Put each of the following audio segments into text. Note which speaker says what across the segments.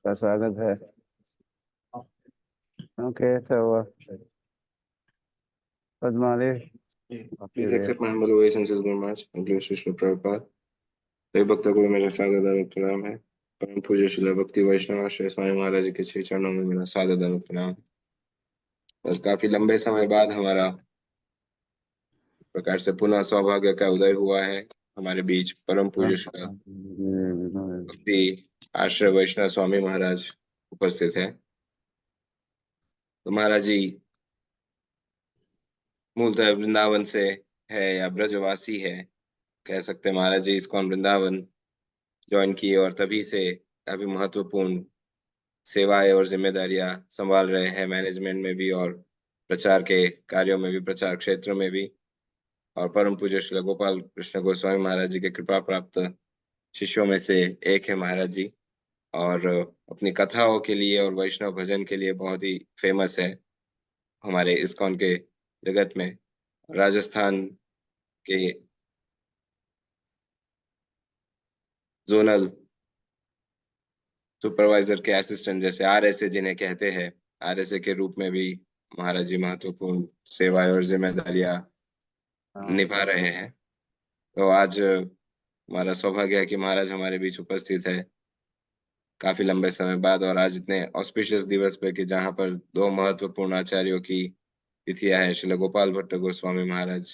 Speaker 1: आपका स्वागत है। ओके, तो पद्माली,
Speaker 2: Please accept my humble obeisances, Guru Maharaj, and Guru Vishnu Prabhupada। सभी भक्तों को मेरा सादर प्रणाम है। परम पूज्य श्रील भक्ति वैष्णव श्री स्वामी महाराज के श्री चरणों में मेरा सादर प्रणाम है। और काफी लंबे समय बाद हमारा प्रकार से पुनः सौभाग्य का उदय हुआ है। हमारे बीच परम पूज्य श्री भक्ति आश्रय वैष्णव स्वामी महाराज उपस्थित है। तो महाराज जी मूलतः वृंदावन से है या ब्रजवासी है, कह सकते हैं। महाराज जी इस्कॉन वृंदावन ज्वाइन किए और तभी से काफी महत्वपूर्ण सेवाएं और जिम्मेदारियां संभाल रहे हैं, मैनेजमेंट में भी और प्रचार के कार्यों में भी, प्रचार क्षेत्र में भी। और परम पूज्य श्री गोपाल कृष्ण गोस्वामी महाराज जी के कृपा प्राप्त शिष्यों में से एक है महाराज जी। और अपनी कथाओं के लिए और वैष्णव भजन के लिए बहुत ही फेमस है हमारे इस्कॉन के जगत में। राजस्थान के जोनल सुपरवाइजर के असिस्टेंट, जैसे आरएसए जिन्हें कहते हैं, आरएसए के रूप में भी महाराज जी महत्वपूर्ण सेवाएं और जिम्मेदारियां निभा रहे हैं। तो आज हमारा सौभाग्य है कि महाराज हमारे बीच उपस्थित है काफी लंबे समय बाद, और आज इतने ऑस्पिशियस दिवस पे कि जहाँ पर दो महत्वपूर्ण आचार्यों की तिथियां हैं, श्रील गोपाल भट्ट गोस्वामी महाराज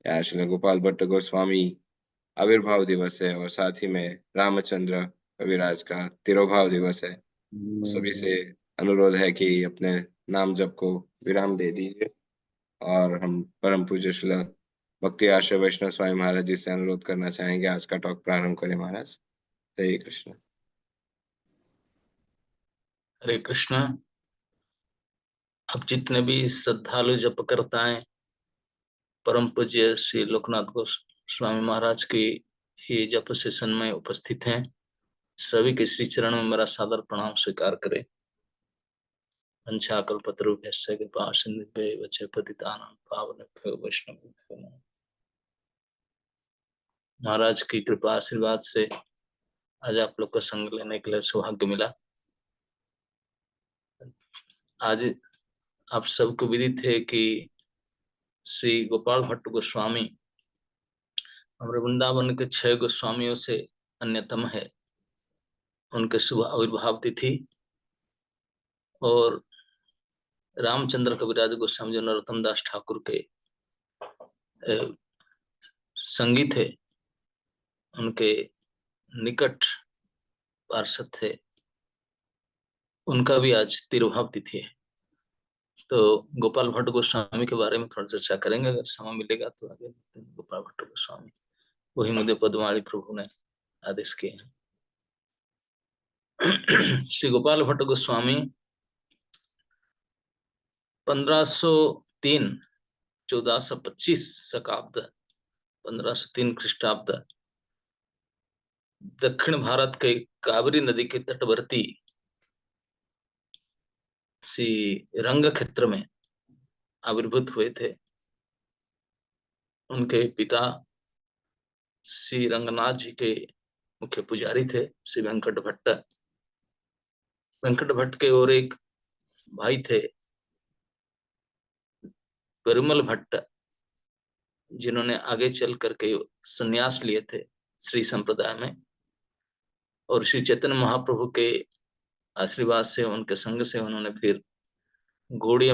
Speaker 2: या श्रील गोपाल भट्ट गोस्वामी आविर्भाव दिवस है, और साथ ही में रामचंद्र कविराज का तिरोभाव दिवस है। सभी से अनुरोध है कि अपने नाम जप को विराम दे दीजिए और हम परम पूज्य श्री भक्ति आश्रय वैष्णव स्वामी महाराज जी से अनुरोध करना चाहेंगे आज का टॉक प्रारंभ करें। महाराज हरे कृष्ण।
Speaker 3: हरे कृष्ण। अब जितने भी श्रद्धालु जप करताएं परम पूज्य श्री लोकनाथ गोस्वामी महाराज के ये जप सेशन में उपस्थित हैं, सभी के श्री चरण में मेरा सादर प्रणाम स्वीकार करें। वंशाकल्पतरुभ्यश्च कृपा सिन्धुभ्यैव पतितानां पावनेभ्यो वैष्णवेभ्यो नमः। महाराज की कृपा आशीर्वाद से आज आप लोग को संग लेने के लिए सौभाग्य मिला। आज आप सबको विदित है कि श्री गोपाल भट्ट गोस्वामी हमारे वृंदावन के 6 गोस्वामियों से अन्यतम है। उनके शुभ आविर्भाव तिथि और रामचंद्र कविराज गोस्वामी जो नरोत्तम दास ठाकुर के संगी थे, उनके निकट पार्षद थे, उनका भी आज तिरुभाव तिथि है। तो गोपाल भट्ट गोस्वामी के बारे में थोड़ा चर्चा करेंगे, अगर समय मिलेगा तो आगे। गोपाल भट्ट गोस्वामी वही मुझे पद्मावली प्रभु ने आदेश किए हैं। श्री गोपाल भट्ट गोस्वामी 1503 1425 शकाब्द 1503 ख्रीष्टाब्द दक्षिण भारत के कावेरी नदी के तटवर्ती सी रंग क्षेत्र में आविर्भूत हुए थे। उनके पिता श्री रंगनाथ जी के मुख्य पुजारी थे, श्री वेंकट भट्ट। वेंकट भट्ट के और एक भाई थे परिमल भट्ट, जिन्होंने आगे चल करके संन्यास लिए थे श्री संप्रदाय में, और श्री चैतन्य महाप्रभु के आशीर्वाद से, उनके संग से उन्होंने फिर गौड़ीय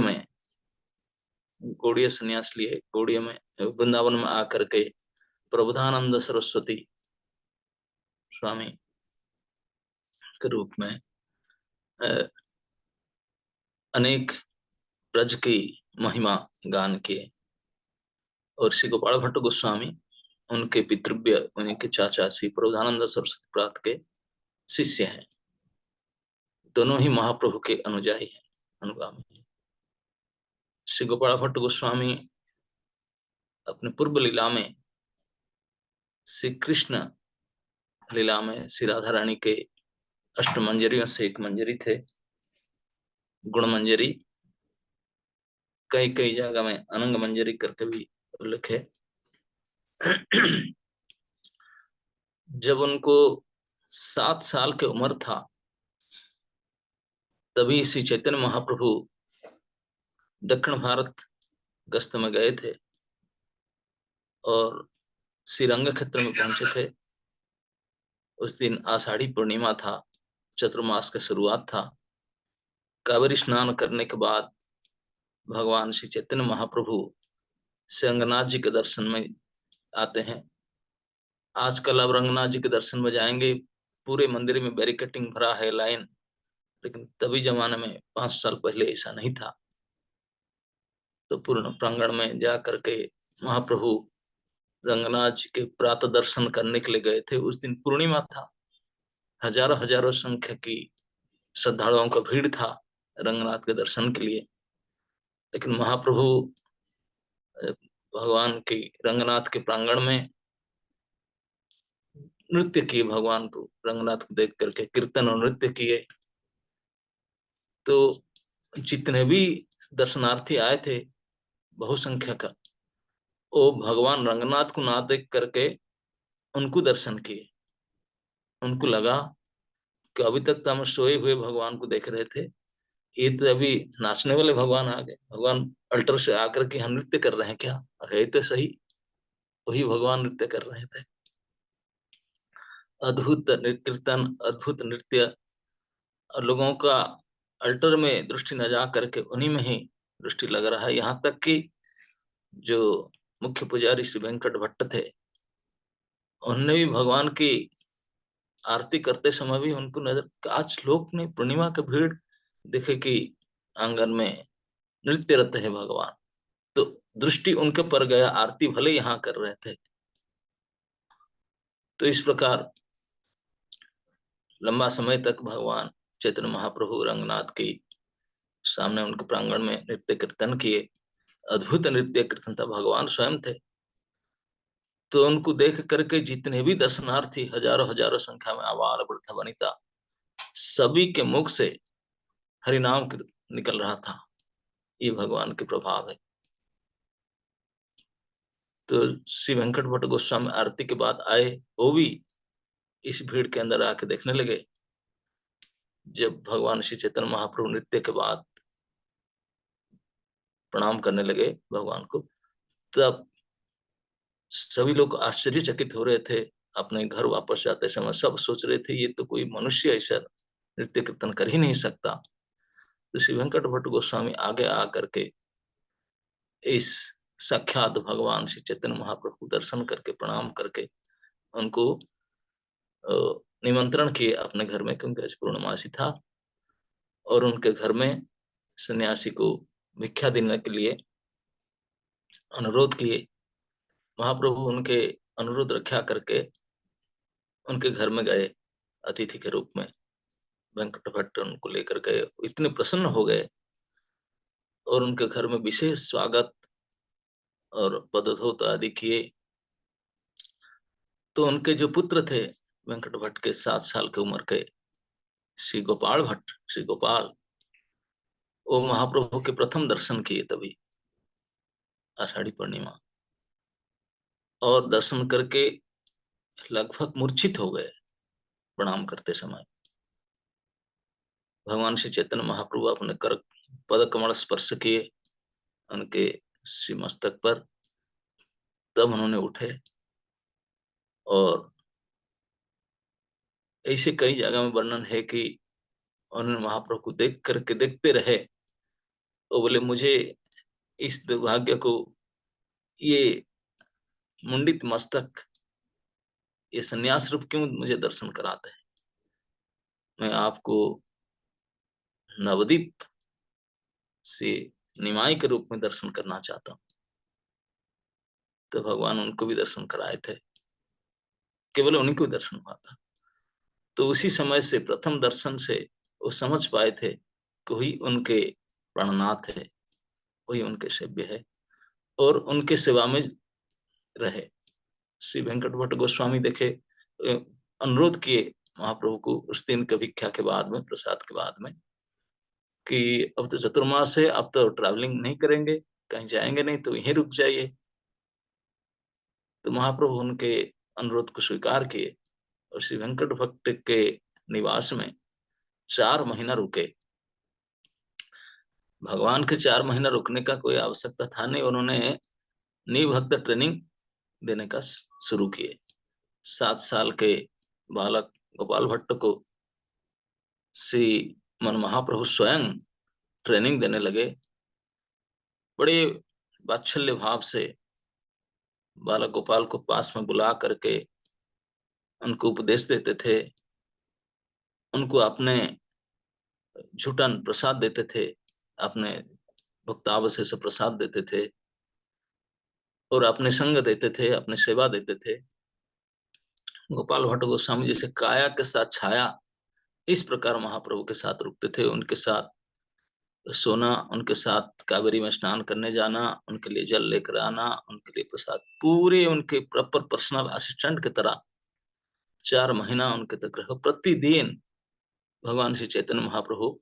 Speaker 3: संन्यास लिए। गौड़ीय में वृंदावन में आकर के प्रबोधानंद सरस्वती स्वामी के रूप में अनेक ब्रज की महिमा गान किए। और श्री गोपाल भट्ट गोस्वामी उनके पितृव्य, उनके चाचा श्री प्रबोधानंद सरस्वती प्रात के शिष्य हैं। दोनों ही महाप्रभु के अनुयायी हैं, अनुगामी हैं। श्री गोपाल भट्ट गोस्वामी अपने पूर्व लीला में श्री कृष्ण लीला में श्री राधा रानी के अष्टमंजरियों से एक मंजरी थे, गुण मंजरी। कई कई जगह में अनंग मंजरी करके भी उल्लेख है। जब उनको 7 साल की उम्र था तभी श्री चैतन्य महाप्रभु दक्षिण भारत गस्त में गए थे और श्रीरंग क्षेत्र में पहुंचे थे। उस दिन आषाढ़ी पूर्णिमा था, चतुर्मास का शुरुआत था। कावेरी स्नान करने के बाद भगवान श्री चैतन्य महाप्रभु श्री रंगनाथ जी के दर्शन में आते हैं। आजकल अब रंगनाथ जी के दर्शन में जाएंगे, पूरे मंदिर में बैरिकेटिंग भरा है, लाइन, लेकिन तभी जमाने में 5 साल पहले ऐसा नहीं था। तो पूर्ण प्रांगण में जा करके महाप्रभु रंगनाथ जी के प्रातः दर्शन करने के लिए गए थे। उस दिन पूर्णिमा था, हजारों हजारों संख्या की श्रद्धालुओं का भीड़ था रंगनाथ के दर्शन के लिए। लेकिन महाप्रभु भगवान के रंगनाथ के प्रांगण में नृत्य किए, भगवान को रंगनाथ को देख करके कीर्तन और नृत्य किए। तो जितने भी दर्शनार्थी आए थे बहुसंख्यक, वो भगवान रंगनाथ को ना देख करके उनको दर्शन किए। उनको लगा कि अभी तक तो हम सोए हुए भगवान को देख रहे थे, ये तो अभी नाचने वाले भगवान आ गए। भगवान अल्टर से आकर के हम नृत्य कर रहे हैं क्या? है तो सही, वही भगवान नृत्य कर रहे थे। अद्भुत कीर्तन, अद्भुत नृत्य, और लोगों का अल्टर में दृष्टि न जा करके उन्हीं में ही दृष्टि लग रहा है। यहाँ तक कि जो मुख्य पुजारी श्री वेंकट भट्ट थे, उन्होंने भी भगवान की आरती करते समय भी उनको नजर, आज लोग ने पूर्णिमा की भीड़ देखे कि आंगन में नृत्यरत है भगवान, तो दृष्टि उनके पर गया, आरती भले यहाँ कर रहे थे। तो इस प्रकार लंबा समय तक भगवान चैतन्य महाप्रभु रंगनाथ के सामने उनके प्रांगण में नृत्य कीर्तन किए। अद्भुत नृत्य कीर्तन था, भगवान स्वयं थे। तो उनको देख करके जितने भी दर्शनार्थी, हजारों हजारों संख्या में, आबाल वृद्ध वनिता, सभी के मुख से हरिनाम निकल रहा था। ये भगवान के प्रभाव है। तो श्री वेंकट भट्ट गोस्वामी आरती के बाद आए, वो भी इस भीड़ के अंदर आके देखने लगे। जब भगवान श्री चैतन्य महाप्रभु नृत्य के बाद प्रणाम करने लगे भगवान को, तब सभी लोग आश्चर्यचकित हो रहे थे। अपने घर वापस जाते समय सब सोच रहे थे, ये तो कोई मनुष्य ऐसा नृत्य कीर्तन कर ही नहीं सकता। तो श्री वेंकट भट्ट गोस्वामी आगे आकर के इस साक्षात भगवान श्री चैतन्य महाप्रभु दर्शन करके, प्रणाम करके उनको निमंत्रण किए अपने घर में, क्योंकि आज पूर्णमासी था। और उनके घर में सन्यासी को भिक्षा देने के लिए अनुरोध किए। महाप्रभु उनके अनुरोध रक्षा करके उनके घर में गए अतिथि के रूप में। वेंकट भट्ट उनको लेकर गए, इतने प्रसन्न हो गए और उनके घर में विशेष स्वागत और पदधोत आदि किए। तो उनके जो पुत्र थे वेंकट भट्ट के, 7 साल की उम्र के श्री गोपाल भट्ट, श्री गोपाल, वो महाप्रभु के प्रथम दर्शन किए तभी आषाढ़ी पूर्णिमा, और दर्शन करके लगभग मूर्छित हो गए प्रणाम करते समय। भगवान श्री चैतन्य महाप्रभु अपने कर पद कमल स्पर्श किए उनके श्री मस्तक पर, तब उन्होंने उठे। और ऐसे कई जगह में वर्णन है कि उन्होंने महाप्रभु को देख करके देखते रहे। वो बोले, मुझे इस दुर्भाग्य को, ये मुंडित मस्तक, ये संन्यास रूप क्यों मुझे दर्शन कराते हैं? मैं आपको नवदीप से निमाई के रूप में दर्शन करना चाहता हूँ। तो भगवान उनको भी दर्शन कराए थे, केवल उन्हीं को दर्शन हुआ था। तो उसी समय से, प्रथम दर्शन से वो समझ पाए थे कि वही उनके प्राणनाथ है, वही उनके सेव्य है, और उनके सेवा में रहे। श्री वेंकट भट्ट गोस्वामी देखे, अनुरोध किए महाप्रभु को उस दिन के भिक्षा के बाद में, प्रसाद के बाद में, कि अब तो चतुर्मास है, अब तो ट्रैवलिंग नहीं करेंगे, कहीं जाएंगे नहीं, तो यहीं रुक जाइए। तो महाप्रभु उनके अनुरोध को स्वीकार किए और श्री वेंकट भट्ट के निवास में 4 महीना रुके। भगवान के 4 महीना रुकने का कोई आवश्यकता था नहीं। उन्होंने निभक्त ट्रेनिंग देने का शुरू किए। 7 साल के बालक गोपाल भट्ट को श्री मन महाप्रभु स्वयं ट्रेनिंग देने लगे। बड़े वात्सल्य भाव से बालक गोपाल को पास में बुला करके उनको उपदेश देते थे, उनको अपने झूठन प्रसाद देते थे, अपने भक्तावशेष प्रसाद देते थे और अपने संग देते थे, अपने सेवा देते थे। गोपाल भट्ट गोस्वामी जैसे काया के साथ छाया, इस प्रकार महाप्रभु के साथ रुकते थे। उनके साथ सोना, उनके साथ कावेरी में स्नान करने जाना, उनके लिए जल लेकर आना, उनके लिए प्रसाद, पूरे उनके प्रॉपर पर्सनल असिस्टेंट की तरह 4 महीना उनके तक रहो। प्रतिदिन भगवान श्री चैतन्य महाप्रभु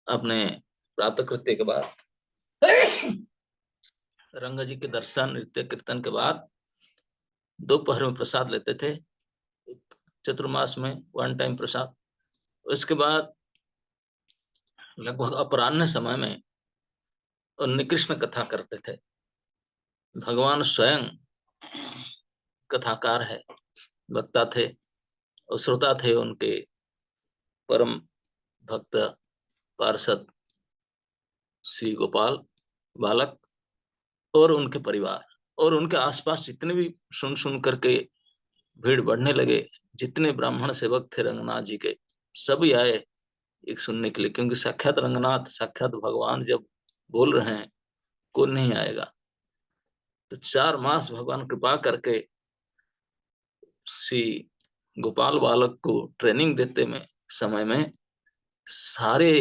Speaker 3: अपने प्रातः कृत्य के बाद, रंग जी के दर्शन नृत्य कीर्तन के बाद दोपहर में प्रसाद लेते थे, चतुर्मास में 1 टाइम प्रसाद। उसके बाद लगभग अपराह्न समय में उन्होंने कृष्ण कथा करते थे। भगवान स्वयं कथाकार है, वक्ता थे और श्रोता थे उनके परम भक्त पार्षद श्री गोपाल बालक और उनके परिवार और उनके आसपास जितने भी सुन सुन करके भीड़ बढ़ने लगे। जितने ब्राह्मण सेवक थे रंगनाथ जी के, सभी आए एक सुनने के लिए, क्योंकि साक्षात रंगनाथ, साक्षात भगवान जब बोल रहे हैं, कौन नहीं आएगा। तो 4 मास भगवान कृपा करके श्री गोपाल बालक को ट्रेनिंग देते में समय में सारे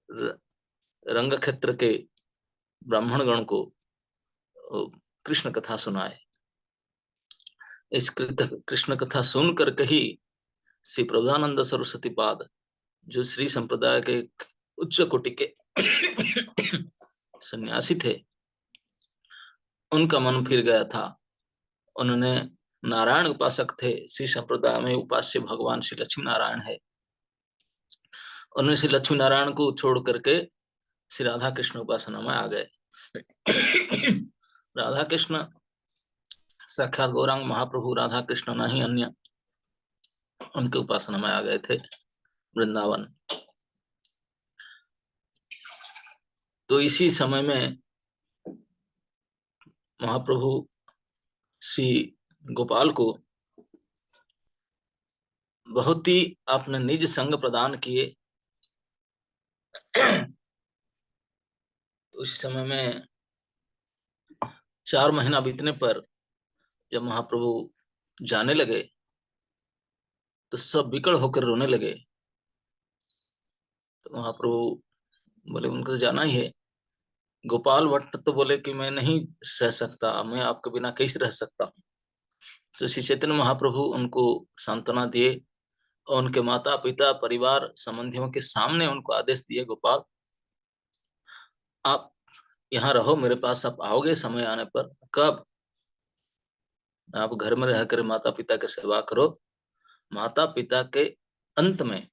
Speaker 3: रंग क्षेत्र के ब्राह्मण गण को कृष्ण कथा सुनाए। इस कृष्ण कथा सुन करके ही श्री प्रभुदानंद सरस्वती पाद, जो श्री संप्रदाय के उच्च कोटि के सन्यासी थे, उनका मन फिर गया था। उन्होंने, नारायण उपासक थे, श्री संप्रदाय में उपास्य भगवान श्री लक्ष्मी नारायण है। उन्होंने श्री लक्ष्मी नारायण को छोड़ करके श्री राधा कृष्ण उपासना में आ गए। राधा कृष्ण साक्षात गौरांग महाप्रभु राधा कृष्ण नहीं अन्य, उनके उपासना में आ गए थे वृंदावन। तो इसी समय में महाप्रभु श्री गोपाल को बहुत ही अपने निज संग प्रदान किए। तो उस समय में 4 महीना बीतने पर जब महाप्रभु जाने लगे तो सब विकल होकर रोने लगे। तो महाप्रभु बोले उनको जाना ही है। गोपाल भट्ट तो बोले कि मैं नहीं सह सकता, मैं आपके बिना कैसे रह सकता हूँ। तो श्री चैतन्य महाप्रभु उनको सांत्वना दिए और उनके माता पिता परिवार संबंधियों के सामने उनको आदेश दिए, गोपाल आप यहाँ रहो, मेरे पास आप आओगे समय आने पर। कब? आप घर में रहकर माता पिता की सेवा करो, माता पिता के अंत में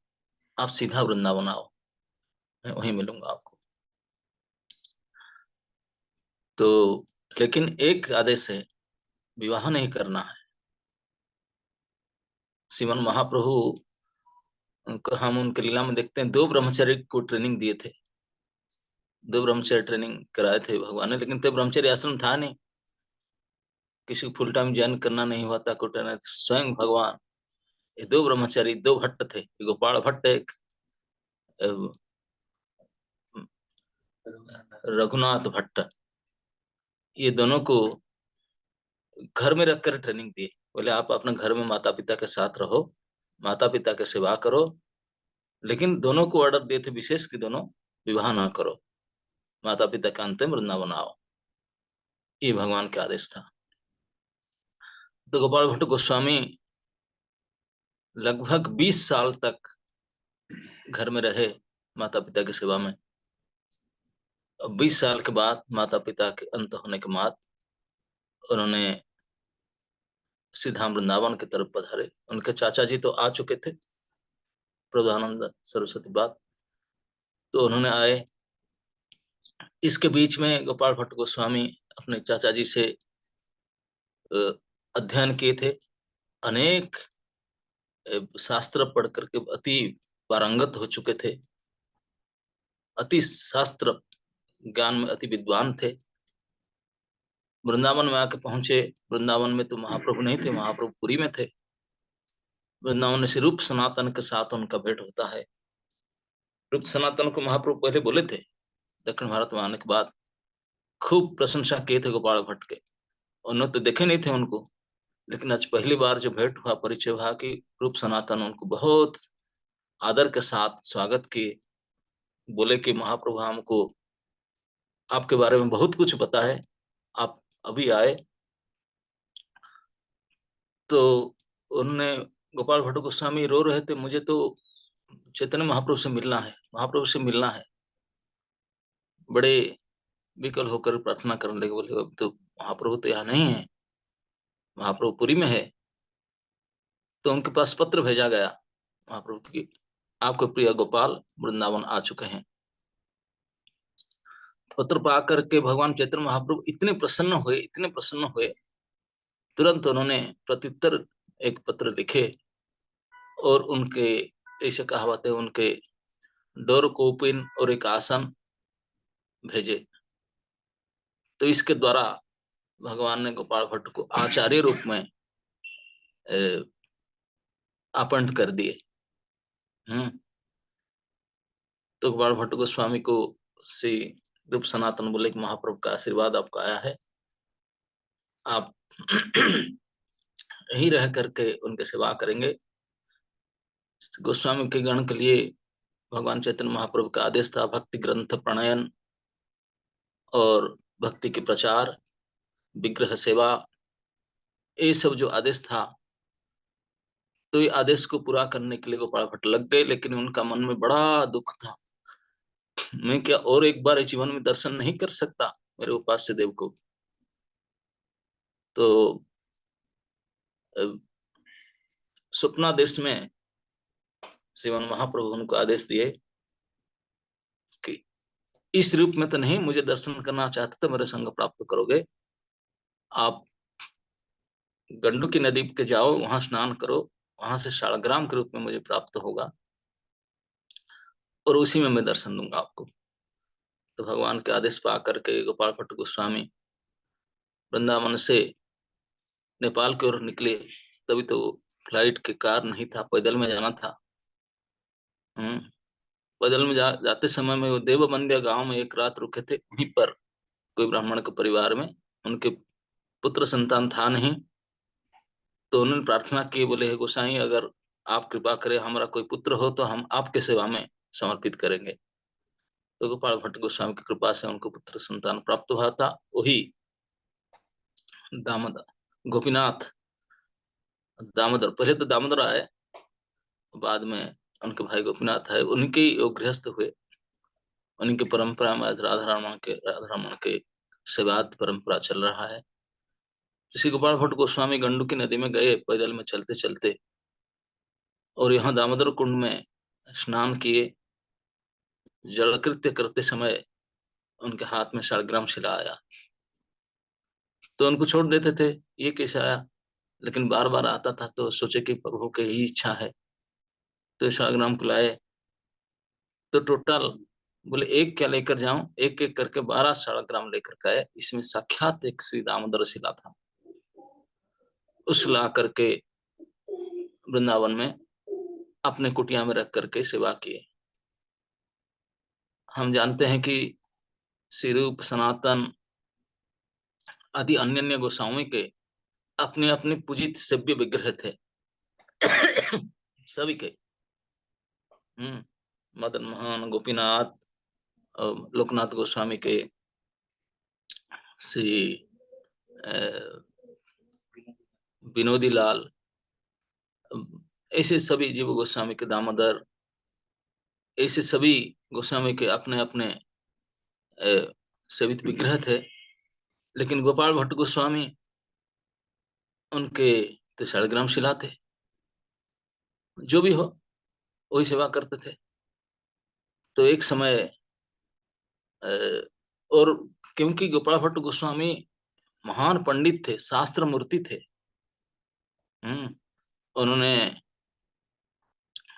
Speaker 3: आप सीधा वृंदावन आओ, मैं वहीं मिलूंगा आपको। तो लेकिन एक आदेश है, विवाह नहीं करना है। श्रीमन महाप्रभु हम उनके लीला में देखते हैं, 2 ब्रह्मचर्य को ट्रेनिंग दिए थे, 2 ब्रह्मचर्य ट्रेनिंग कराए थे भगवान ने। लेकिन तब ब्रह्मचर्य आश्रम था नहीं, किसी को फुल टाइम ज्वाइन करना नहीं हुआ था। स्वयं भगवान, ये 2 ब्रह्मचारी, 2 भट्ट थे, गोपाल भट्ट एक रघुनाथ भट्ट, ये दोनों को घर में रखकर ट्रेनिंग दी। बोले आप अपने घर में माता पिता के साथ रहो, माता पिता की सेवा करो, लेकिन दोनों को ऑर्डर दिए थे विशेष कि दोनों विवाह ना करो, माता पिता का अंतिम वृंदावन आओ। ये भगवान का आदेश था। तो गोपाल भट्ट गोस्वामी लगभग 20 साल तक घर में रहे माता पिता की सेवा में। 20 साल के बाद माता पिता के अंत होने के बाद उन्होंने सीधा वृंदावन की तरफ पधारे। उनके चाचा जी तो आ चुके थे, प्रभुदानंद सरस्वती बात, तो उन्होंने आए इसके बीच में गोपाल भट्ट गोस्वामी अपने चाचा जी से अध्ययन किए थे। अनेक शास्त्र पढ़ करके अति पारंगत हो चुके थे, अति शास्त्र ज्ञान में अति विद्वान थे। वृंदावन में आके पहुंचे। वृंदावन में तो महाप्रभु नहीं थे, महाप्रभु पुरी में थे। वृंदावन से रूप सनातन के साथ उनका भेंट होता है। रूप सनातन को महाप्रभु पहले बोले थे, दक्षिण भारत में आने के बाद खूब प्रशंसा किए थे गोपाल भट्ट के। उन्होंने तो देखे नहीं थे उनको, लेकिन आज पहली बार जो भेंट हुआ, परिचय हुआ कि रूप सनातन उनको बहुत आदर के साथ स्वागत किए। बोले कि महाप्रभु हमको आपके बारे में बहुत कुछ पता है, आप अभी आए। तो उन्होंने, गोपाल भट्ट गोस्वामी रो रहे थे, मुझे तो चैतन्य महाप्रभु से मिलना है, महाप्रभु से मिलना है। बड़े विकल होकर प्रार्थना करने लगे। बोले अब तो महाप्रभु तो यहाँ नहीं है, महाप्रभु पुरी में है। तो उनके पास पत्र भेजा गया महाप्रभु की, आपके प्रिय गोपाल वृंदावन आ चुके हैं। पत्र पा करके भगवान चैतन्य महाप्रभु इतने प्रसन्न हुए, इतने प्रसन्न हुए, तुरंत उन्होंने प्रत्युत्तर एक पत्र लिखे और उनके ऐसे कहावत है, उनके डोर कोपिन और एक आसन भेजे। तो इसके द्वारा भगवान ने गोपाल भट्ट को आचार्य रूप में अपॉइंट कर दिए। तो गोपाल भट्ट गोस्वामी को श्री रूप सनातन बोले कि महाप्रभु का आशीर्वाद आपको आया है, आप यहीं रह करके उनके सेवा करेंगे। गोस्वामी के गण के लिए भगवान चैतन्य महाप्रभु का आदेश था भक्ति ग्रंथ प्रणयन और भक्ति के प्रचार, विग्रह सेवा, ये सब जो आदेश था। तो ये आदेश को पूरा करने के लिए गोपाल भट्ट लग गए, लेकिन उनका मन में बड़ा दुख था। मैं क्या और एक बार जीवन में दर्शन नहीं कर सकता मेरे उपास्य देव को? तो स्वप्नादेश में श्रीमान महाप्रभु उनको आदेश दिए कि इस रूप में तो नहीं, मुझे दर्शन करना चाहते तो मेरे संग प्राप्त करोगे। आप गंडकी नदी के जाओ, वहां स्नान करो, वहां से शालग्राम के रूप में मुझे प्राप्त होगा और उसी में मैं दर्शन दूंगा आपको। तो भगवान के आदेश पा करके गोपाल भट्ट गोस्वामी वृंदावन से नेपाल की ओर निकले। तभी तो फ्लाइट के कार नहीं था, पैदल में जाना था। पैदल में जाते समय में वो देवबंदिया गांव में एक रात रुके थे। वहीं पर कोई ब्राह्मण के परिवार में उनके पुत्र संतान था नहीं। तो उन्होंने प्रार्थना की, बोले हे गोसाई, अगर आप कृपा करें, हमारा कोई पुत्र हो तो हम आपके सेवा में समर्पित करेंगे। तो गोपाल भट्ट गोस्वामी की कृपा से उनको पुत्र संतान प्राप्त हुआ था। वही दामोदर, गोपीनाथ दामोदर, पहले तो दामोदर आए, बाद में उनके भाई गोपीनाथ है, उनके वो गृहस्थ हुए। उनकी परंपरा में आज राधा रमन के सेवात परंपरा चल रहा है। श्री गोपाल भट्ट गोस्वामी गंडकी नदी में गए पैदल में चलते चलते, और यहाँ दामोदर कुंड में स्नान किए। जलकृत्य करते समय उनके हाथ में शालग्राम शिला आया। तो उनको छोड़ देते थे, ये कैसे आया? लेकिन बार बार आता था तो सोचे कि प्रभु की ही इच्छा है, तो शालग्राम को लाए। तो टोटल बोले एक क्या लेकर जाऊं, एक एक करके 12 शालग्राम लेकर गए। इसमें साक्षात एक श्री दामोदर शिला था। उस ला करके वृंदावन में अपने कुटिया में रख करके सेवा किए। हम जानते हैं कि श्री रूप सनातन आदि अन्य अन्य गोसाओं के अपने अपने पूजित सेव्य विग्रह थे सभी के। मदन मोहन, गोपीनाथ, लोकनाथ गोस्वामी के, श्री विनोदी लाल, ऐसे सभी जीव गोस्वामी के, दामोदर, ऐसे सभी गोस्वामी के अपने अपने सेवित विग्रह थे। लेकिन गोपाल भट्ट गोस्वामी उनके तो शालग्राम शिला थे, जो भी हो वही सेवा करते थे। तो एक समय और क्योंकि गोपाल भट्ट गोस्वामी महान पंडित थे, शास्त्र मूर्ति थे। उन्होंने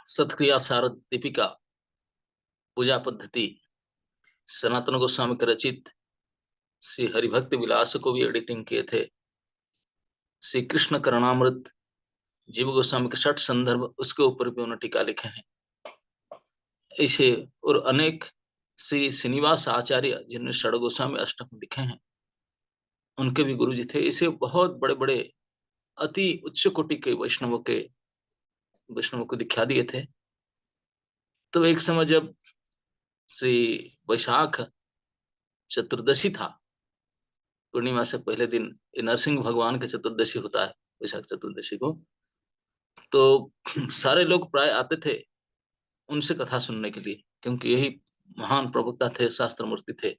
Speaker 3: सतक्रिया शारद दीपिका पूजा पद्धति, सनातन गोस्वामी के रचित श्री हरिभक्त विलास को भी एडिटिंग किए थे। श्री कृष्ण करणामृत जीव गोस्वामी के 60 संदर्भ, उसके ऊपर भी उन्होंने टीका लिखे हैं। ऐसे और अनेक श्री श्रीनिवास आचार्य जिन्होंने षड गोस्वामी अष्टक लिखे हैं, उनके भी गुरु जी थे। इसे बहुत बड़े बड़े अति उच्च कोटि के वैष्णवों को दीक्षा दिए थे। तो एक समय जब श्री वैशाख चतुर्दशी था, पूर्णिमा से पहले दिन, ये नरसिंह भगवान के चतुर्दशी होता है वैशाख चतुर्दशी को, तो सारे लोग प्राय आते थे उनसे कथा सुनने के लिए, क्योंकि यही महान प्रवक्ता थे, शास्त्र मूर्ति थे।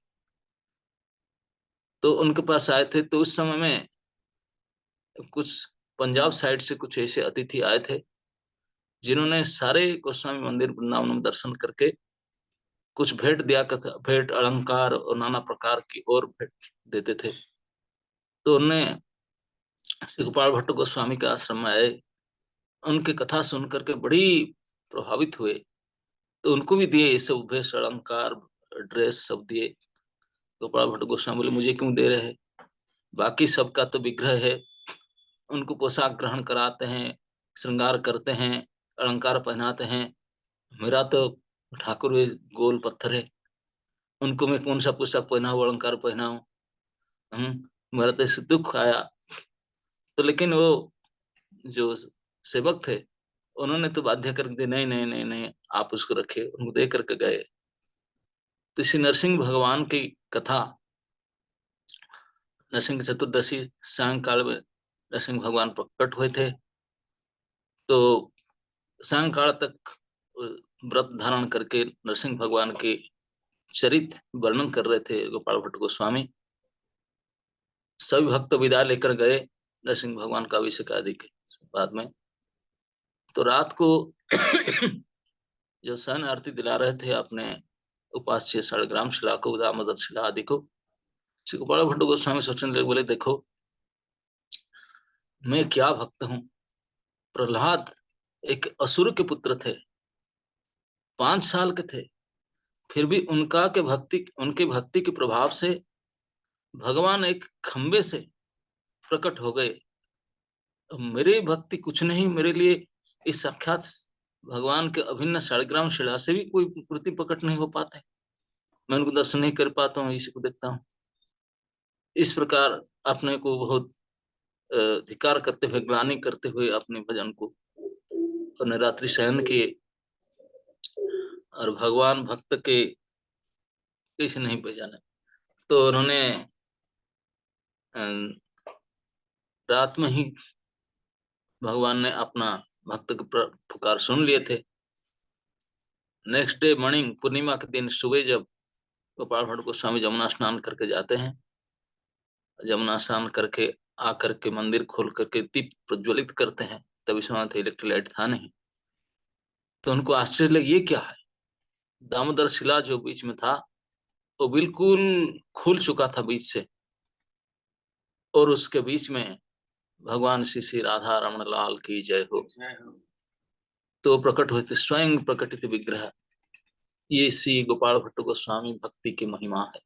Speaker 3: तो उनके पास आए थे। तो उस समय में कुछ पंजाब साइड से कुछ ऐसे अतिथि आए थे जिन्होंने सारे गोस्वामी मंदिर वृंदावन में दर्शन करके कुछ भेंट दिया करता, भेंट अलंकार और नाना प्रकार की और भेंट देते थे। तो उन्होंने श्री गोपाल भट्ट गोस्वामी के आश्रम में आए, उनकी कथा सुन करके बड़ी प्रभावित हुए। तो उनको भी दिए ये सब भेष अलंकार ड्रेस सब दिए। गोपाल भट्ट गोस्वामी बोले मुझे क्यों दे रहे हैं, बाकी सबका तो विग्रह है, उनको पोशाक ग्रहण कराते हैं, श्रृंगार करते हैं, अलंकार पहनाते हैं। मेरा तो ठाकुर है, गोल पत्थर है, उनको मैं कौन सा पोशाक पहनाऊं, अलंकार पहनाऊं। मेरा तो इससे दुख आया। तो लेकिन वो जो सेवक थे उन्होंने तो बाध्य कर दिया, नहीं नहीं नहीं नहीं, आप उसको रखे, उनको दे करके गए। तो श्री नरसिंह भगवान की कथा, नरसिंह चतुर्दशी सायंकाल में नरसिंह भगवान प्रकट हुए थे। तो सायंकाल तक व्रत धारण करके नरसिंह भगवान के चरित्र वर्णन कर रहे थे गोपाल भट्ट गोस्वामी। सभी भक्त विदा लेकर गए नरसिंह भगवान का अभिषेक आदि के बाद में। तो रात को जो सन आरती दिला रहे थे अपने उपास्य शालग्राम शिला को, दामोदर शिला आदि को, श्री गोपाल भट्ट गोस्वामी सोचने लगे, बोले देखो मैं क्या भक्त हूँ। प्रहलाद एक असुर के पुत्र थे, 5 साल के थे, फिर भी उनके भक्ति के प्रभाव से भगवान एक खंबे से प्रकट हो गए। मेरी भक्ति कुछ नहीं, मेरे लिए इस साक्षात भगवान के अभिन्न शालिग्राम शिला से भी कोई प्रति प्रकट नहीं हो पाते, मैं उनको दर्शन नहीं कर पाता हूँ, इसी को देखता हूँ। इस प्रकार अपने को बहुत धिकार करते हुए, ग्लानि करते हुए अपने भजन को और निरात्रि शयन किए। और भगवान भक्त के कैसे नहीं पहचाने। तो उन्होंने रात में ही भगवान ने अपना भक्त के पुकार सुन लिए थे। नेक्स्ट डे मॉर्निंग, पूर्णिमा के दिन सुबह, जब गोपाल भट्ट गोस्वामी जमुना स्नान करके जाते हैं, जमुना स्नान करके आकर के मंदिर खोल करके दीप प्रज्वलित करते हैं, तभी समय थे इलेक्ट्रोलाइट था नहीं। तो उनको आश्चर्य लगा, ये क्या है। दामोदर शिला जो बीच में था वो बिल्कुल खुल चुका था बीच से, और उसके बीच में भगवान श्री श्री राधा रमण लाल की जय हो, तो प्रकट हुए थे, स्वयं प्रकटित विग्रह। ये श्री गोपाल भट्ट गोस्वामी भक्ति की महिमा है।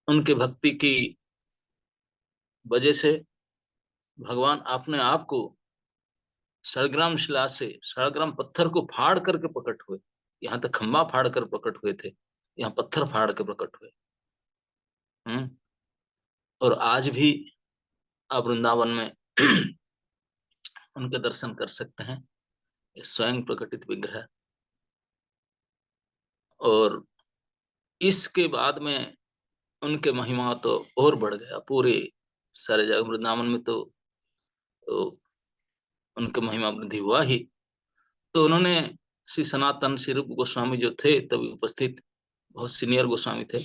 Speaker 3: उनके भक्ति की वजह से भगवान अपने आप को शालग्राम शिला से, शालग्राम पत्थर को फाड़ करके प्रकट हुए। यहाँ तक खंबा फाड़ कर प्रकट हुए थे, यहाँ पत्थर फाड़ के प्रकट हुए। और आज भी आप वृंदावन में उनके दर्शन कर सकते हैं, स्वयं प्रकटित विग्रह। और इसके बाद में उनके महिमा तो और बढ़ गया, पूरे सारे जगह वृंदावन में तो उनके महिमा वृद्धि हुआ ही। तो उन्होंने श्री सनातन श्री रूप गोस्वामी जो थे तभी उपस्थित, बहुत सीनियर गोस्वामी थे,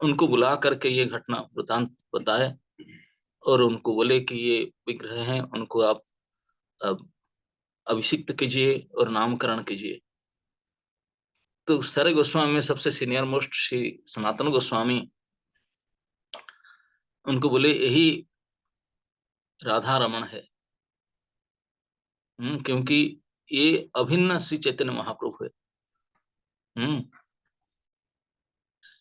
Speaker 3: उनको बुला करके ये घटना वृतांत बताए और उनको बोले कि ये विग्रह हैं, उनको आप अब अभिषिक्त कीजिए और नामकरण कीजिए। तो सारे गोस्वामी में सबसे सीनियर मोस्ट श्री सनातन गोस्वामी, उनको बोले यही राधा रमण है। क्योंकि ये अभिन्न श्री चैतन्य महाप्रभु है।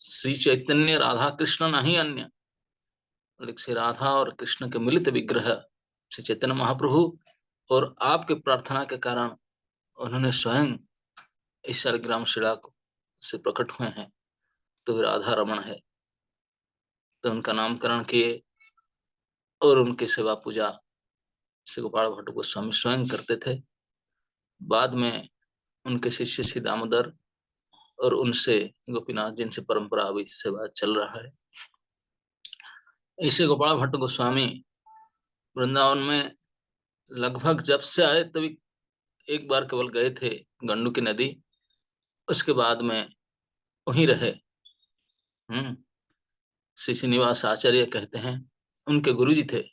Speaker 3: श्री चैतन्य राधा कृष्ण नहीं अन्य, श्री राधा और कृष्ण के मिलित विग्रह श्री चैतन्य महाप्रभु, और आपके प्रार्थना के कारण उन्होंने स्वयं इस शालिग्राम शिला को से प्रकट हुए हैं, तो राधा रमण है। तो उनका नामकरण किए और उनकी सेवा पूजा श्री गोपाल भट्ट गोस्वामी स्वयं करते थे। बाद में उनके शिष्य श्री दामोदर और उनसे गोपीनाथ, जिनसे परंपरा अभी सेवा चल रहा है। ऐसे गोपाल भट्ट गोस्वामी वृंदावन में लगभग जब से आए तभी एक बार केवल गए थे गंडू की नदी, उसके बाद में वहीं रहे। श्री श्रीनिवास आचार्य कहते हैं, उनके गुरुजी थे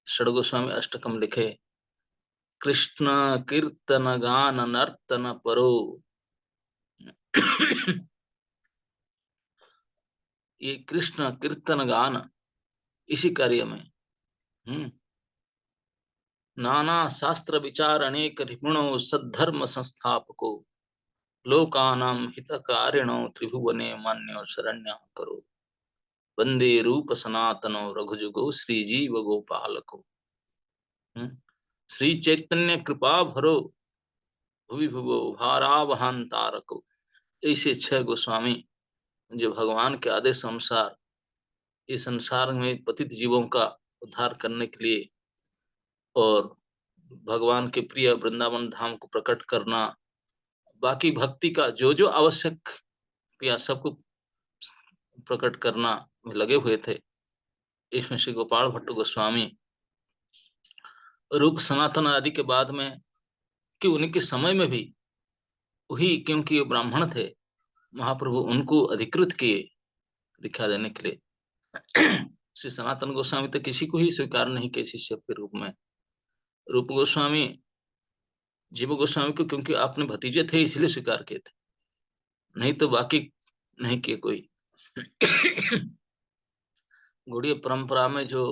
Speaker 3: षड गोस्वामी अष्टकम लिखे, कृष्ण कीर्तन गान नर्तन परो। ये कृष्ण कीर्तन गान इसी कार्य में नाना शास्त्र विचार अनेक निपुणो सद्धर्म संस्थापको लोकानां हितकारिणो त्रिभुवने मान्यो शरण्य करो वंदे रूप सनातनो रघुजुगो श्रीजीव गोपालको। श्री चैतन्य कृपा भरो भुवि भुवो भारावहान तारको। ऐसे 6 गोस्वामी जो भगवान के आदेश अनुसार इस संसार में पतित जीवों का उद्धार करने के लिए और भगवान के प्रिय वृंदावन धाम को प्रकट करना, बाकी भक्ति का जो जो आवश्यक क्रिया सबको प्रकट करना में लगे हुए थे। इसमें श्री गोपाल भट्ट गोस्वामी रूप सनातन आदि के बाद में कि उनके समय में भी वही, क्योंकि वो ब्राह्मण थे, महाप्रभु उनको अधिकृत किए दीक्षा देने के लिए। श्री सनातन गोस्वामी तो किसी को ही स्वीकार नहीं किए शिष्य के रूप में। रूप गोस्वामी जीव गोस्वामी को क्योंकि आपने भतीजे थे इसलिए स्वीकार किए थे, नहीं तो बाकी नहीं किए कोई। गौड़ीय परंपरा में जो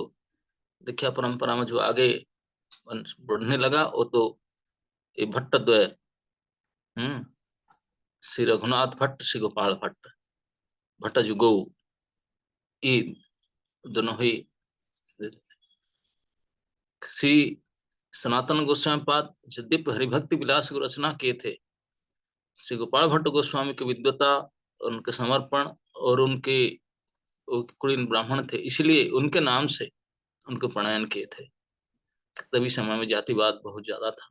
Speaker 3: दीक्षा परंपरा में जो आगे बढ़ने लगा वो तो ये भट्टद्वय, श्री रघुनाथ भट्ट श्री गोपाल भट्ट भट्टजुगो, ये दोनों ही। श्री सनातन गोस्वामी पाद यद्यपि हरिभक्ति विलास को रचना किए थे, श्री गोपाल भट्ट गोस्वामी की विद्वता, उनके समर्पण और उनके कुलीन ब्राह्मण थे, इसलिए उनके नाम से उनको प्रणयन किए थे। तभी समय में जातिवाद बहुत ज्यादा था।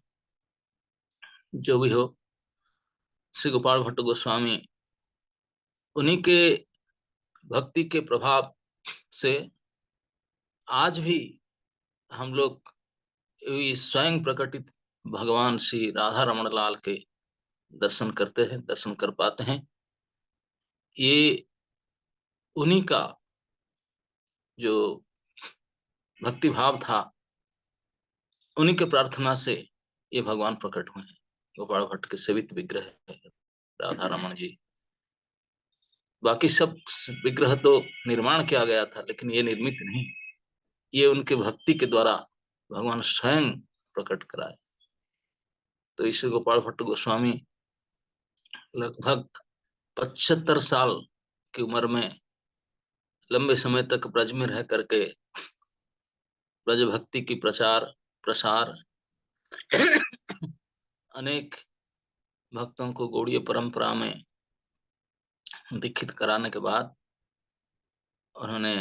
Speaker 3: जो भी हो, श्री गोपाल भट्ट गोस्वामी उन्हीं के भक्ति के प्रभाव से आज भी हम लोग स्वयं प्रकटित भगवान श्री राधा रमण लाल के दर्शन करते हैं, दर्शन कर पाते हैं। ये उन्हीं का जो भक्ति भाव था, उन्हीं के प्रार्थना से ये भगवान प्रकट हुए हैं। गोपाल भट्ट के सेवित विग्रह है राधा रमण जी। बाकी सब विग्रह तो निर्माण किया गया था, लेकिन ये निर्मित नहीं, ये उनके भक्ति के द्वारा भगवान स्वयं प्रकट कराए। तो ईश्वर गोपाल भट्ट गोस्वामी लगभग 75 साल की उम्र में लंबे समय तक ब्रज में रह करके ब्रज भक्ति की प्रचार प्रसार अनेक भक्तों को गौड़ीय परंपरा में दीक्षित कराने के बाद उन्होंने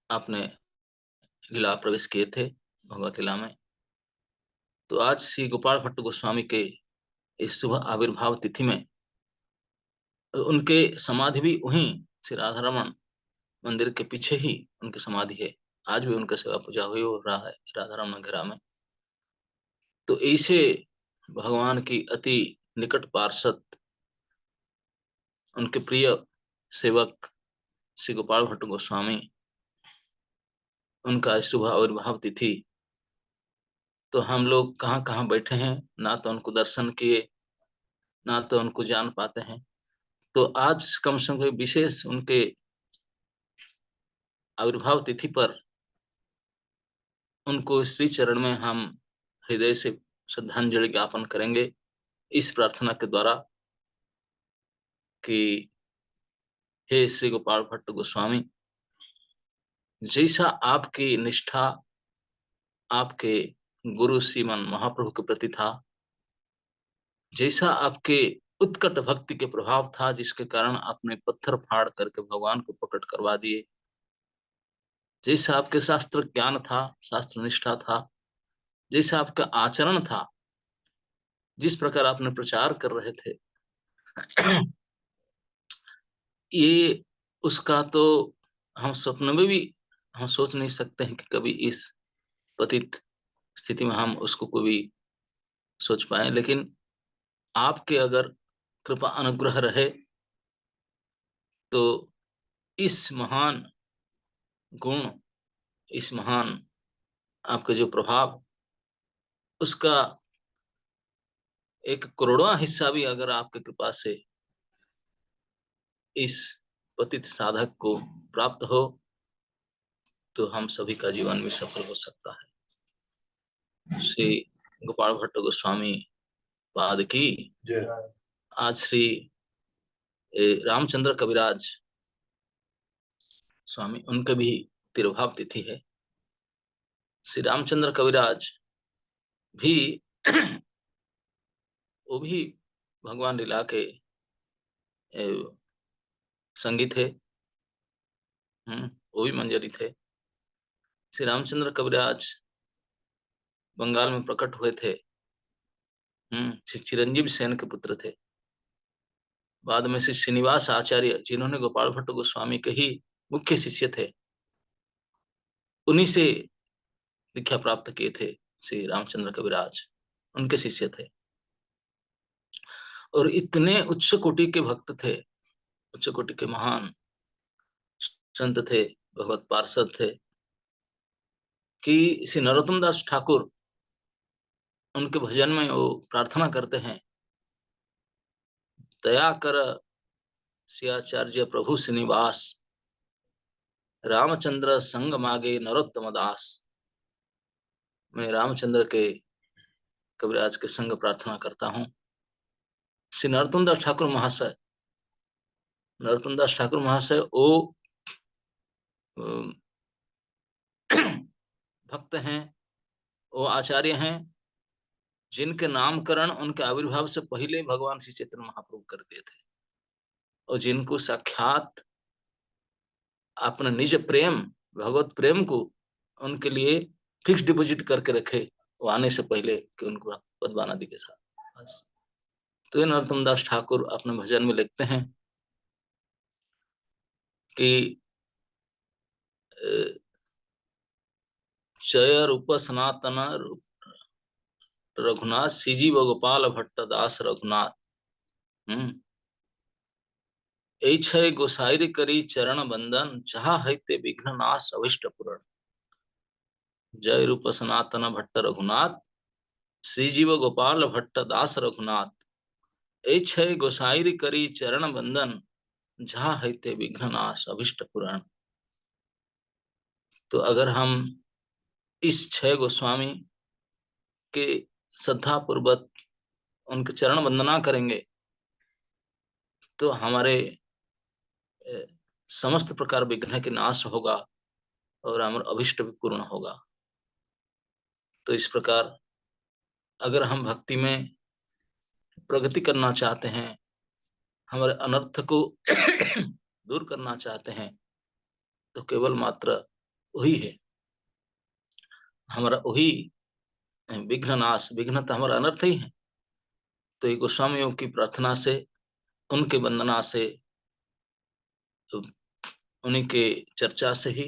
Speaker 3: अपने लीला प्रवेश किए थे भगवत लीला में। तो आज श्री गोपाल भट्ट गोस्वामी के इस शुभ आविर्भाव तिथि में उनके समाधि भी वहीं श्री राधा रमण मंदिर के पीछे ही उनकी समाधि है। आज भी उनका सेवा पूजा हुई हो रहा है राधा रमण घेरा में। तो ऐसे भगवान की अति निकट पार्षद, उनके प्रिय सेवक श्री गोपाल भट्ट गोस्वामी, उनका शुभ आविर्भाव तिथि, तो हम लोग कहाँ कहाँ बैठे हैं, ना तो उनको दर्शन किए, ना तो उनको जान पाते हैं। तो आज कम से कम विशेष उनके आविर्भाव तिथि पर उनको श्री चरण में हम हृदय से श्रद्धांजलि ज्ञापन करेंगे इस प्रार्थना के द्वारा कि हे श्री गोपाल भट्ट गोस्वामी, जैसा आपकी निष्ठा आपके गुरु श्रीमन महाप्रभु के प्रति था, जैसा आपके उत्कट भक्ति के प्रभाव था, जिसके कारण आपने पत्थर फाड़ करके भगवान को प्रकट करवा दिए, जैसा आपके शास्त्र ज्ञान था, शास्त्र निष्ठा था, जैसा आपका आचरण था, जिस प्रकार आपने प्रचार कर रहे थे, ये उसका तो हम स्वप्न में भी हम सोच नहीं सकते हैं कि कभी इस पतित स्थिति में हम उसको कभी सोच पाए। लेकिन आपके अगर कृपा अनुग्रह रहे तो इस महान गुण, इस महान आपका जो प्रभाव, उसका एक करोड़वां हिस्सा भी अगर आपके कृपा से इस पतित साधक को प्राप्त हो तो हम सभी का जीवन भी सफल हो सकता है। श्री गोपाल भट्ट गोस्वामी पाद की आज श्री रामचंद्र कविराज स्वामी, उनके भी तिरुभाव तिथि है। श्री रामचंद्र कविराज भी वो भी भगवान लीला के संगी थे, वो भी मंजरी थे। श्री रामचंद्र कविराज बंगाल में प्रकट हुए थे, श्री चिरंजीव सेन के पुत्र थे। बाद में श्री श्रीनिवास आचार्य, जिन्होंने गोपाल भट्ट गोस्वामी के ही मुख्य शिष्य थे, उन्हीं से दीक्षा प्राप्त किए थे। श्री रामचंद्र कविराज उनके शिष्य थे और इतने उच्च कोटि के भक्त थे, उच्च कोटि के महान संत थे, भगवत पार्षद थे कि श्री नरोत्तम दास ठाकुर उनके भजन में वो प्रार्थना करते हैं, दया कर सियाचार्य प्रभु श्रीनिवास, रामचंद्र संग मागे नरोत्तम दास। मैं रामचंद्र के कविराज के संग प्रार्थना करता हूँ। श्री नरोत्तम दास ठाकुर महाशय, नरोत्तम दास ठाकुर महाशय वो भक्त हैं, वो आचार्य हैं जिनके नामकरण उनके आविर्भाव से पहले भगवान श्री चैतन्य महाप्रभु कर दिए थे और जिनको साक्षात अपने निज प्रेम, भगवत प्रेम को उनके लिए फिक्स डिपॉजिट करके रखे वो आने से पहले कि उनको पद्मानदी के साथ। बस तो नरोत्तम दास ठाकुर अपने भजन में लिखते हैं कि जय रूप सनातन रघुनाथ श्रीजीव गोपाल भट्ट दास रघुनाथ, ऐ गोसाई करी चरण बंदन, जहा हैते विघ्न नाश अभिष्ट पूरण। जय रूप सनातन भट्ट रघुनाथ, श्रीजीव गोपाल भट्ट दास रघुनाथ, ऐ गोसाई करी चरण बंदन, जहा हैते विघ्न नाश अभिष्ट पूरण। तो अगर हम इस 6 गोस्वामी के श्रद्धा पूर्वक उनके चरण वंदना करेंगे तो हमारे समस्त प्रकार विघ्न के नाश होगा और हमारा अभिष्ट भी पूर्ण होगा। तो इस प्रकार अगर हम भक्ति में प्रगति करना चाहते हैं, हमारे अनर्थ को दूर करना चाहते हैं, तो केवल मात्र वही है, हमारा वही विघ्न नाश। विघ्न तो हमारा अनर्थ ही है। तो ये गोस्वामियों की प्रार्थना से, उनके वंदना से, उन्हीं के चर्चा से ही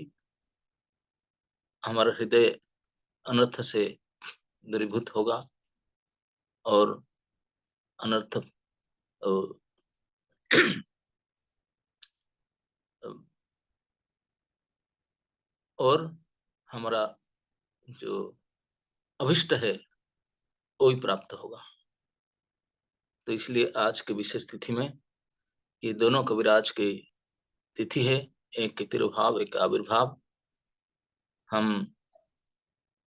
Speaker 3: हमारा हृदय अनर्थ से दूरीभूत होगा और अनर्थ और हमारा जो अभिष्ट है वो ही प्राप्त होगा। तो इसलिए आज के विशेष तिथि में ये दोनों कविराज की तिथि है, एक के तिरुभाव, एक आविर्भाव। हम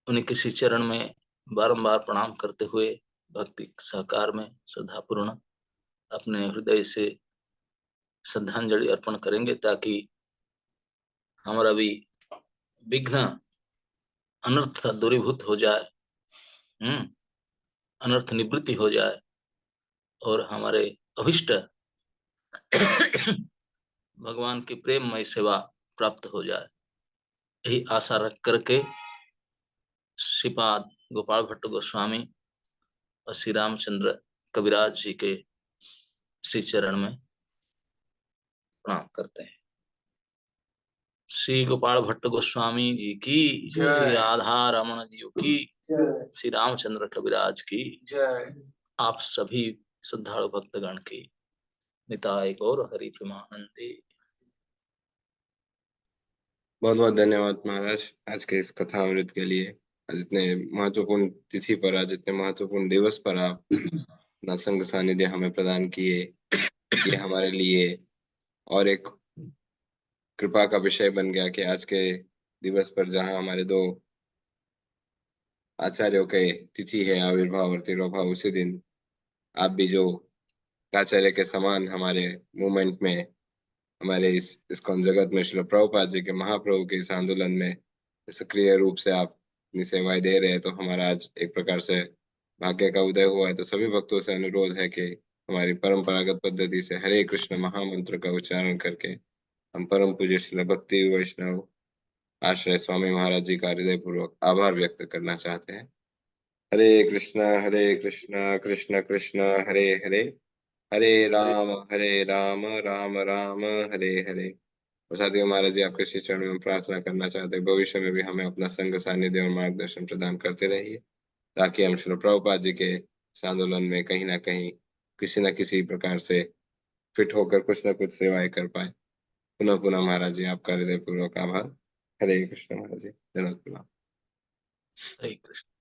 Speaker 3: उन्हीं किसी चरण में बारंबार प्रणाम करते हुए भक्ति सहकार में श्रद्धापूर्ण अपने हृदय से श्रद्धांजलि अर्पण करेंगे, ताकि हमारा भी विघ्न अनर्थ दूरीभूत हो जाए, अनर्थ निवृत्ति हो जाए और हमारे अभिष्ट भगवान की प्रेममय सेवा प्राप्त हो जाए। यही आशा रख करके श्रीपाद गोपाल भट्ट गोस्वामी और श्री रामचंद्र कविराज जी के श्री चरण में प्रणाम करते हैं। श्री गोपाल भट्ट गोस्वामी जी की, श्री राधा रमन जी की, श्री रामचंद्र कविराज की, आप सभी श्रद्धालु भक्तगण की निताय गौर हरि प्रेमानंदे।
Speaker 2: बहुत बहुत धन्यवाद महाराज आज के इस कथामृत के लिए। आज इतने महत्वपूर्ण तिथि पर, आज इतने महत्वपूर्ण दिवस पर आप अपना संग सानिध्य हमें प्रदान किए। ये हमारे लिए और एक कृपा का विषय बन गया कि आज के दिवस पर, जहाँ हमारे दो आचार्यों के तिथि है, आविर्भाव और तिरोभाव, उसी दिन आप भी जो आचार्य के समान हमारे मूवमेंट में, हमारे इस इस्कॉन जगत में श्रील प्रभुपाद जी के, महाप्रभु के इस आंदोलन में सक्रिय रूप से आप अपनी सेवाएं दे रहे हैं, तो हमारा आज एक प्रकार से भाग्य का उदय हुआ है। तो सभी भक्तों से अनुरोध है कि हमारी परंपरागत पद्धति से हरे कृष्ण महामंत्र का उच्चारण करके हम परम पूज्य श्रील भक्ति वैष्णव आश्रय स्वामी महाराज जी का हृदय पूर्वक आभार व्यक्त करना चाहते हैं। हरे कृष्ण कृष्ण कृष्ण हरे हरे, हरे राम राम राम हरे हरे। और साथियों, महाराज जी आपके श्री चरणों में प्रार्थना करना चाहते हैं भविष्य में भी हमें अपना संग सानिध्य और मार्गदर्शन प्रदान करते रहिए, ताकि हम श्री प्रभुपाद जी के इस आंदोलन में कहीं ना कहीं किसी न किसी प्रकार से फिट होकर कुछ न कुछ सेवाएं कर पाए। पुनः पुनः महाराज जी आपका हृदय पूर्वक आभार। हरे कृष्ण महाराज जी, धन्यवाद।
Speaker 3: हरे कृष्ण।